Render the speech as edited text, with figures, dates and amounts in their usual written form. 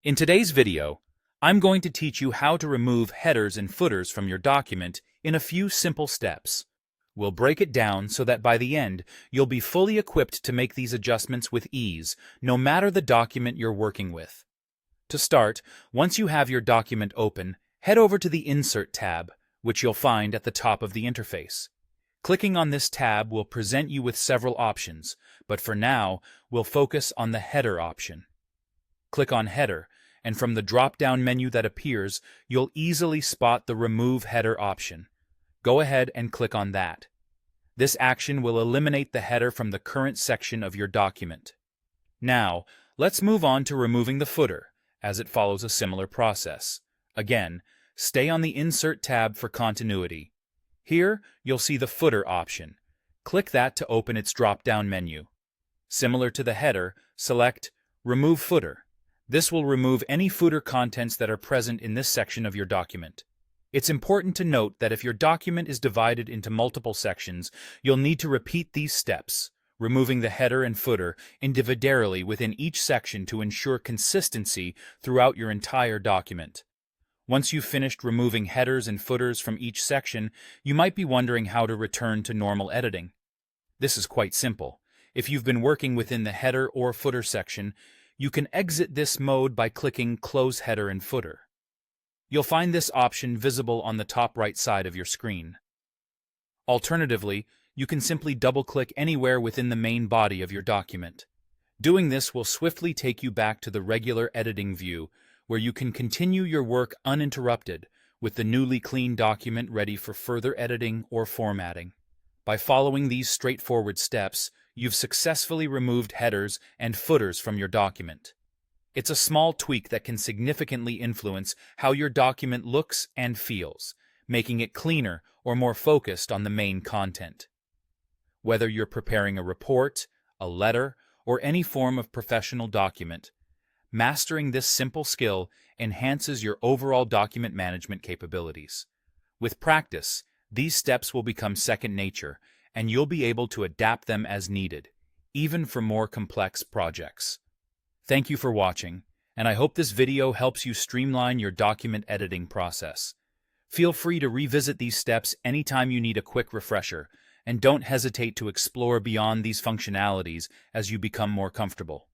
In today's video, I'm going to teach you how to remove headers and footers from your document in a few simple steps. We'll break it down so that by the end, you'll be fully equipped to make these adjustments with ease, no matter the document you're working with. To start, once you have your document open, head over to the Insert tab, which you'll find at the top of the interface. Clicking on this tab will present you with several options, but for now, we'll focus on the Header option. Click on Header, and from the drop-down menu that appears, you'll easily spot the Remove Header option. Go ahead and click on that. This action will eliminate the header from the current section of your document. Now, let's move on to removing the footer, as it follows a similar process. Again, stay on the Insert tab for continuity. Here, you'll see the Footer option. Click that to open its drop-down menu. Similar to the header, select Remove Footer. This will remove any footer contents that are present in this section of your document. It's important to note that if your document is divided into multiple sections, you'll need to repeat these steps, removing the header and footer individually within each section to ensure consistency throughout your entire document. Once you've finished removing headers and footers from each section, you might be wondering how to return to normal editing. This is quite simple. If you've been working within the header or footer section, you can exit this mode by clicking Close Header and Footer. You'll find this option visible on the top right side of your screen. Alternatively, you can simply double-click anywhere within the main body of your document. Doing this will swiftly take you back to the regular editing view, where you can continue your work uninterrupted with the newly clean document ready for further editing or formatting. By following these straightforward steps, you've successfully removed headers and footers from your document. It's a small tweak that can significantly influence how your document looks and feels, making it cleaner or more focused on the main content. Whether you're preparing a report, a letter, or any form of professional document, mastering this simple skill enhances your overall document management capabilities. With practice, these steps will become second nature, and you'll be able to adapt them as needed, even for more complex projects. Thank you for watching, and I hope this video helps you streamline your document editing process. Feel free to revisit these steps anytime you need a quick refresher, and don't hesitate to explore beyond these functionalities as you become more comfortable.